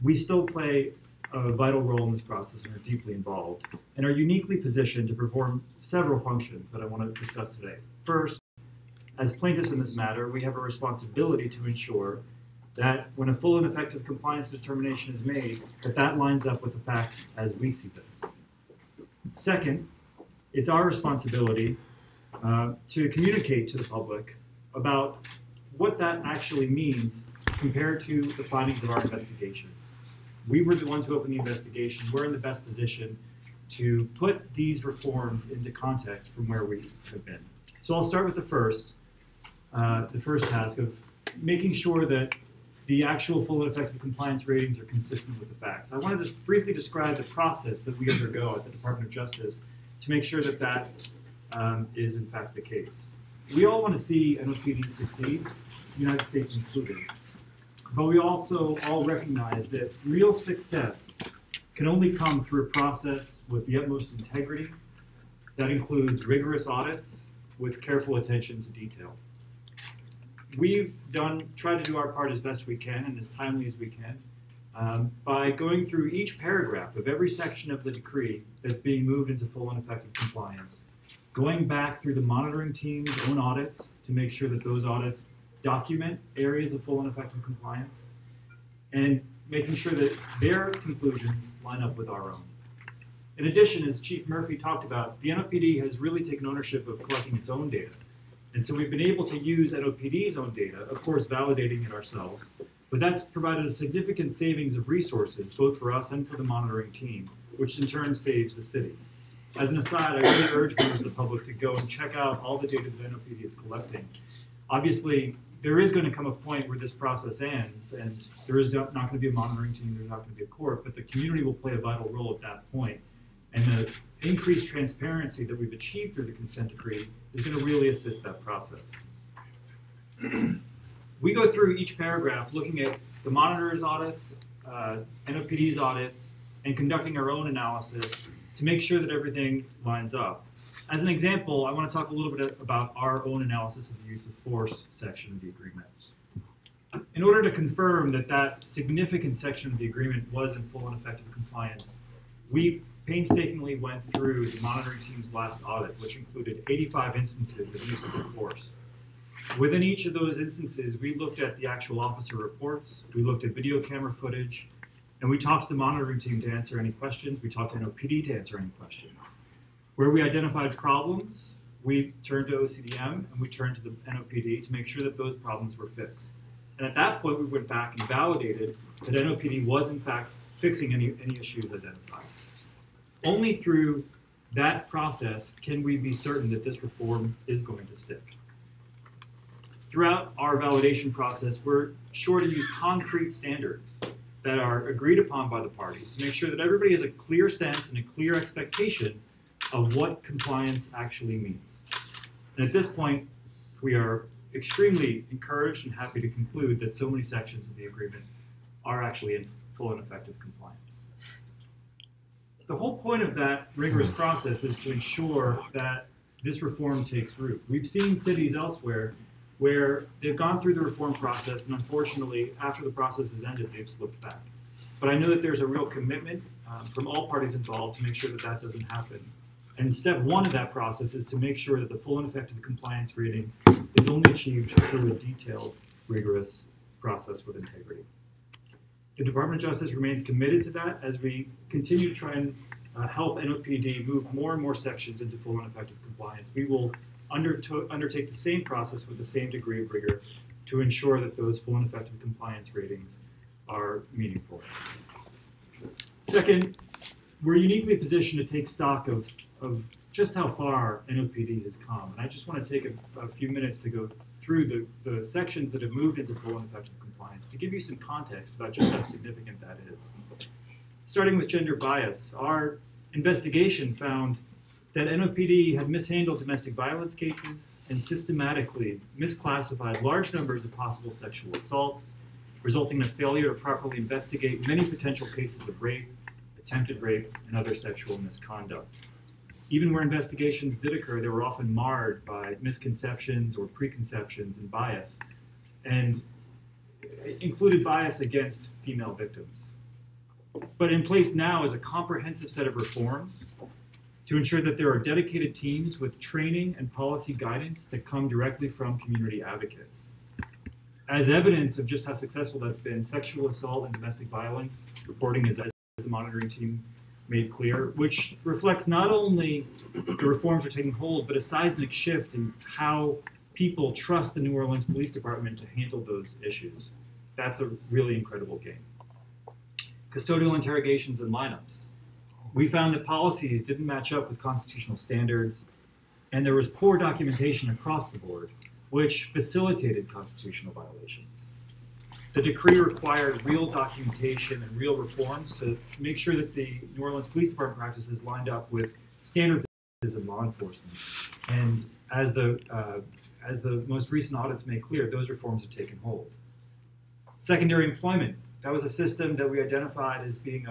we still play a vital role in this process and are deeply involved, and are uniquely positioned to perform several functions that I want to discuss today. First, as plaintiffs in this matter, we have a responsibility to ensure that when a full and effective compliance determination is made, that lines up with the facts as we see them. Second, it's our responsibility to communicate to the public about what that actually means compared to the findings of our investigation. We were the ones who opened the investigation. We're in the best position to put these reforms into context from where we have been. So I'll start with the first task of making sure that the actual full and effective compliance ratings are consistent with the facts. I want to just briefly describe the process that we undergo at the Department of Justice to make sure that is in fact the case. We all want to see NOPD succeed, the United States included. But we also all recognize that real success can only come through a process with the utmost integrity that includes rigorous audits with careful attention to detail. We've tried to do our part as best we can and as timely as we can by going through each paragraph of every section of the decree that's being moved into full and effective compliance, going back through the monitoring team's own audits to make sure that those audits document areas of full and effective compliance, and making sure that their conclusions line up with our own. In addition, as Chief Murphy talked about, the NOPD has really taken ownership of collecting its own data. And so we've been able to use NOPD's own data, of course validating it ourselves, but that's provided a significant savings of resources, both for us and for the monitoring team, which in turn saves the city. As an aside, I really urge members of the public to go and check out all the data that NOPD is collecting. Obviously, there is going to come a point where this process ends, and there is not going to be a monitoring team, there's not going to be a court, but the community will play a vital role at that point. And the increased transparency that we've achieved through the consent decree is going to really assist that process. We go through each paragraph looking at the monitor's audits, NOPD's audits, and conducting our own analysis to make sure that everything lines up. As an example, I want to talk a little bit about our own analysis of the use of force section of the agreement. In order to confirm that that significant section of the agreement was in full and effective compliance, we painstakingly went through the monitoring team's last audit, which included 85 instances of uses of force. Within each of those instances, we looked at the actual officer reports, we looked at video camera footage, and we talked to the monitoring team to answer any questions. We talked to NOPD to answer any questions. Where we identified problems, we turned to OCDM and we turned to the NOPD to make sure that those problems were fixed. And at that point, we went back and validated that NOPD was in fact fixing any issues identified. Only through that process can we be certain that this reform is going to stick. Throughout our validation process, we're sure to use concrete standards that are agreed upon by the parties to make sure that everybody has a clear sense and a clear expectation of what compliance actually means. And at this point, we are extremely encouraged and happy to conclude that so many sections of the agreement are actually in full and effective compliance. The whole point of that rigorous process is to ensure that this reform takes root. We've seen cities elsewhere where they've gone through the reform process, and unfortunately, after the process has ended, they've slipped back. But I know that there's a real commitment from all parties involved to make sure that that doesn't happen. And step one of that process is to make sure that the full and effective compliance rating is only achieved through a detailed, rigorous process with integrity. The Department of Justice remains committed to that as we continue to try and help NOPD move more and more sections into full and effective compliance. We will undertake the same process with the same degree of rigor to ensure that those full and effective compliance ratings are meaningful. Second, we're uniquely positioned to take stock of just how far NOPD has come. And I just want to take a few minutes to go through the sections that have moved into full and effective compliance to give you some context about just how significant that is. Starting with gender bias, our investigation found that NOPD had mishandled domestic violence cases and systematically misclassified large numbers of possible sexual assaults, resulting in a failure to properly investigate many potential cases of rape, attempted rape, and other sexual misconduct. Even where investigations did occur, they were often marred by misconceptions or preconceptions and bias, and included bias against female victims. But in place now is a comprehensive set of reforms to ensure that there are dedicated teams with training and policy guidance that come directly from community advocates. As evidence of just how successful that's been, sexual assault and domestic violence reporting is, as the monitoring team made clear, which reflects not only the reforms are taking hold, but a seismic shift in how people trust the New Orleans Police Department to handle those issues. That's a really incredible gain. Custodial interrogations and lineups. We found that policies didn't match up with constitutional standards, and there was poor documentation across the board, which facilitated constitutional violations. The decree required real documentation and real reforms to make sure that the New Orleans Police Department practices lined up with standards in law enforcement. And as the most recent audits make clear, those reforms have taken hold. Secondary employment. That was a system that we identified as being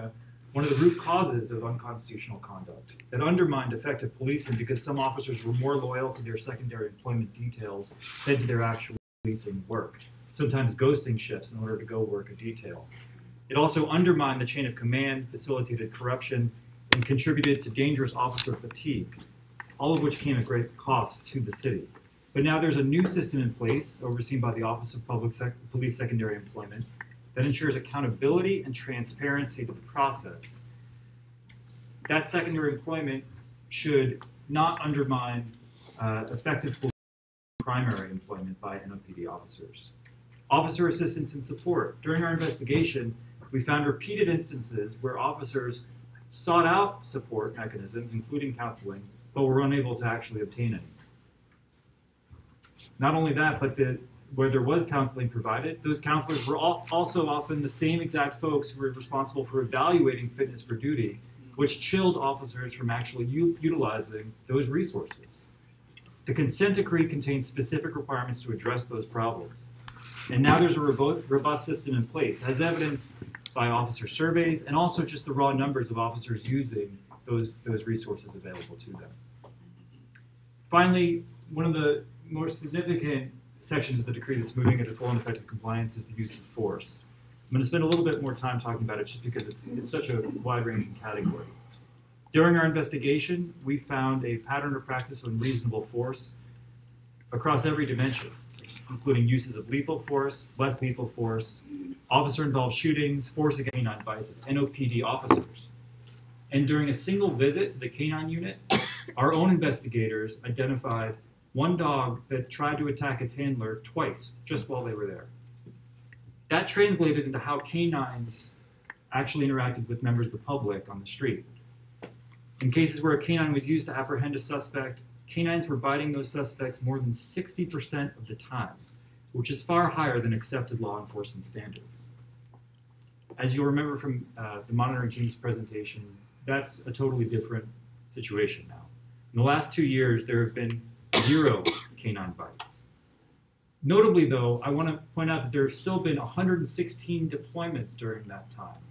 one of the root causes of unconstitutional conduct that undermined effective policing because some officers were more loyal to their secondary employment details than to their actual policing work, sometimes ghosting shifts in order to go work a detail. It also undermined the chain of command, facilitated corruption, and contributed to dangerous officer fatigue, all of which came at great cost to the city. But now there's a new system in place, overseen by the Office of Police Secondary Employment, that ensures accountability and transparency to the process. That secondary employment should not undermine effective primary employment by NOPD officers. Officer assistance and support. During our investigation, we found repeated instances where officers sought out support mechanisms, including counseling, but were unable to actually obtain any. Not only that, but where there was counseling provided, those counselors were also often the same exact folks who were responsible for evaluating fitness for duty, which chilled officers from actually utilizing those resources. The consent decree contains specific requirements to address those problems. And now there's a robust system in place, as evidenced by officer surveys and also just the raw numbers of officers using those resources available to them. Finally, one of the most significant sections of the decree that's moving into full and effective compliance is the use of force. I'm going to spend a little bit more time talking about it just because it's such a wide-ranging category. During our investigation, we found a pattern or practice of unreasonable force across every dimension, including uses of lethal force, less lethal force, officer-involved shootings, force against canine bites of NOPD officers. And during a single visit to the canine unit, our own investigators identified one dog that tried to attack its handler twice just while they were there. That translated into how canines actually interacted with members of the public on the street. In cases where a canine was used to apprehend a suspect, canines were biting those suspects more than 60% of the time, which is far higher than accepted law enforcement standards. As you'll remember from the monitoring team's presentation, that's a totally different situation now. In the last 2 years, there have been 0 canine bites. Notably, though, I want to point out that there have still been 116 deployments during that time,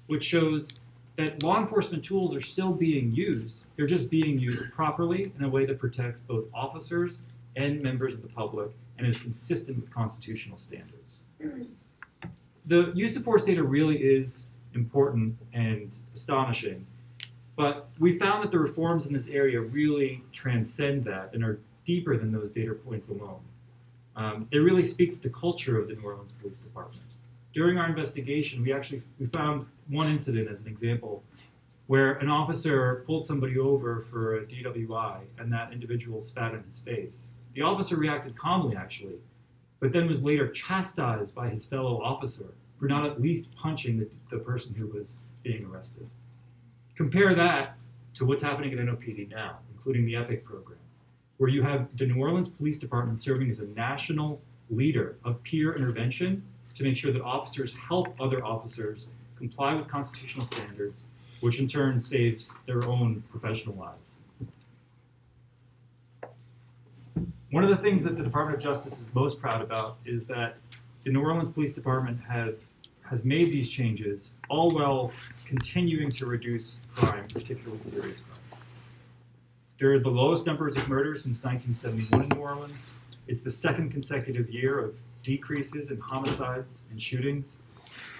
which shows that law enforcement tools are still being used. They're just being used properly in a way that protects both officers and members of the public and is consistent with constitutional standards. The use of force data really is important and astonishing, but we found that the reforms in this area really transcend that and are deeper than those data points alone. They really speak to the culture of the New Orleans Police Department. During our investigation, we found one incident as an example where an officer pulled somebody over for a DWI and that individual spat in his face. The officer reacted calmly, actually, but then was later chastised by his fellow officer for not at least punching the person who was being arrested. Compare that to what's happening at NOPD now, including the EPIC program, where you have the New Orleans Police Department serving as a national leader of peer intervention to make sure that officers help other officers comply with constitutional standards, which in turn saves their own professional lives. One of the things that the Department of Justice is most proud about is that the New Orleans Police Department has made these changes, all while continuing to reduce crime, particularly serious crime. There are the lowest numbers of murders since 1971 in New Orleans. It's the second consecutive year of decreases in homicides and shootings.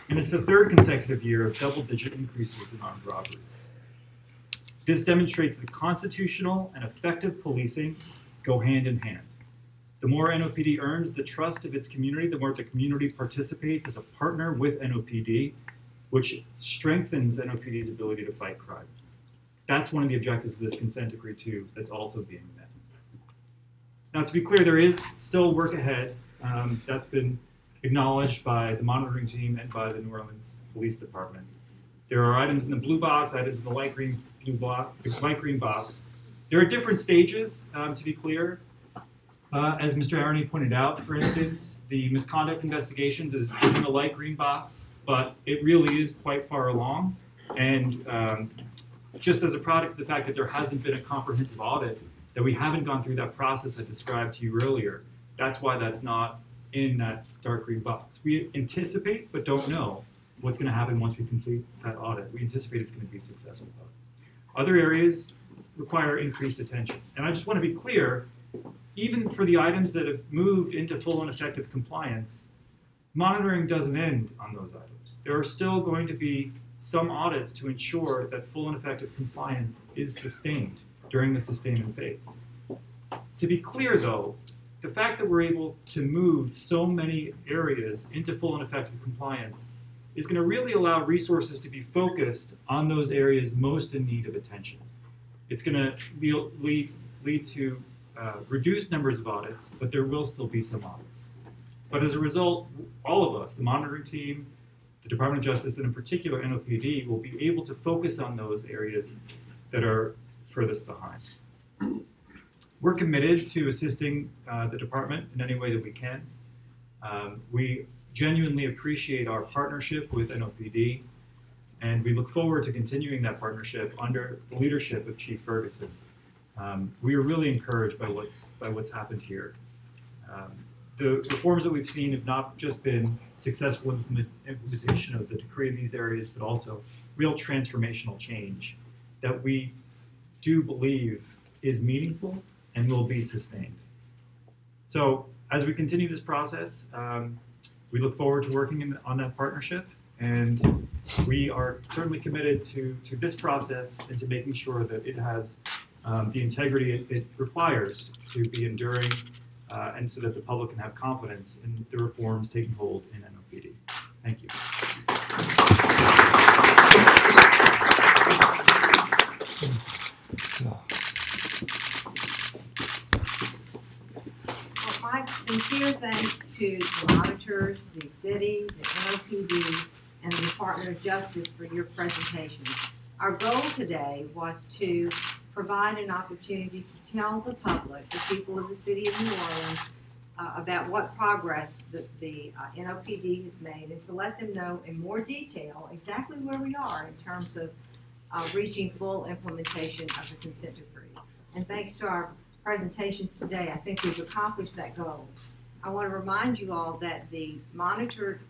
And it's the third consecutive year of double-digit increases in armed robberies. This demonstrates that constitutional and effective policing go hand in hand. The more NOPD earns the trust of its community, the more the community participates as a partner with NOPD, which strengthens NOPD's ability to fight crime. That's one of the objectives of this consent decree too that's also being met. Now, to be clear, there is still work ahead. That's been acknowledged by the monitoring team and by the New Orleans Police Department. There are items in the blue box, items in the light green box. There are different stages, to be clear. As Mr. Aroney pointed out, for instance, the misconduct investigations is in the light green box, but it really is quite far along. And just as a product of the fact that there hasn't been a comprehensive audit, that we haven't gone through that process I described to you earlier, that's why that's not in that dark green box. We anticipate, but don't know, what's going to happen once we complete that audit. We anticipate it's going to be successful, though. Other areas require increased attention. And I just want to be clear, even for the items that have moved into full and effective compliance, monitoring doesn't end on those items. There are still going to be some audits to ensure that full and effective compliance is sustained during the sustainment phase. To be clear, though, the fact that we're able to move so many areas into full and effective compliance is going to really allow resources to be focused on those areas most in need of attention. It's going to lead to reduced numbers of audits, but there will still be some audits. But as a result, all of us, the monitoring team, the Department of Justice, and in particular NOPD, will be able to focus on those areas that are furthest behind. We're committed to assisting the department in any way that we can. We genuinely appreciate our partnership with NOPD, and we look forward to continuing that partnership under the leadership of Chief Ferguson. We are really encouraged by what's happened here. The reforms that we've seen have not just been successful implementation of the decree in these areas, but also real transformational change that we do believe is meaningful and will be sustained. So as we continue this process, we look forward to working on that partnership, and we are certainly committed to this process and to making sure that it has the integrity it requires to be enduring, and so that the public can have confidence in the reforms taking hold in NOPD. Thank you. Well, my sincere thanks to the monitors, the city, the NOPD, and the Department of Justice for your presentations. Our goal today was to provide an opportunity to tell the public, the people of the city of New Orleans, about what progress the NOPD has made, and to let them know in more detail exactly where we are in terms of reaching full implementation of the consent decree. And thanks to our presentations today, I think we've accomplished that goal. I want to remind you all that the monitor's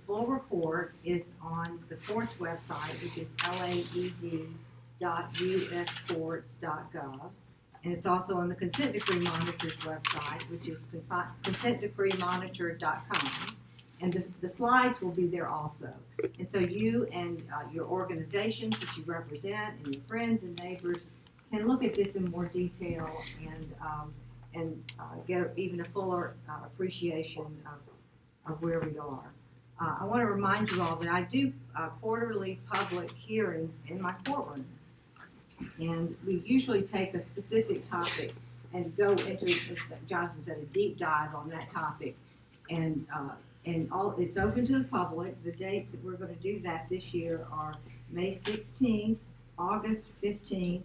full report is on the court's website, which is laed.uscourts.gov. And it's also on the Consent Decree Monitor's website, which is consentdecreemonitor.com. And the slides will be there also. And so you and your organizations that you represent and your friends and neighbors can look at this in more detail and get even a fuller appreciation of where we are. I want to remind you all that I do quarterly public hearings in my courtroom. And we usually take a specific topic and go into, as Johnson said, a deep dive on that topic. And it's open to the public. The dates that we're going to do that this year are May 16th, August 15th,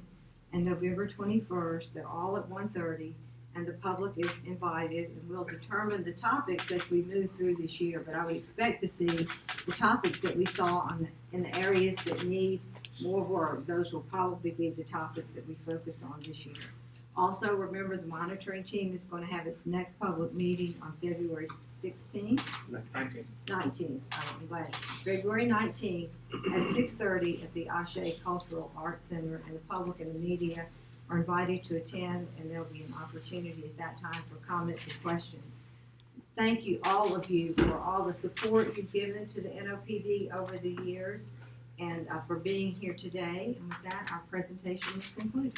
and November 21st. They're all at 1:30, and the public is invited, and we'll determine the topics as we move through this year. But I would expect to see the topics that we saw in the areas that need more work. Those will probably be the topics that we focus on this year. Also, remember the monitoring team is going to have its next public meeting on February 16th? 19th. I'm glad. February 19th at 6:30 at the Ashe Cultural Arts Center, and the public and the media are invited to attend, and there'll be an opportunity at that time for comments and questions. thank you, all of you, for all the support you've given to the NOPD over the years, and for being here today. And with that, our presentation is concluded.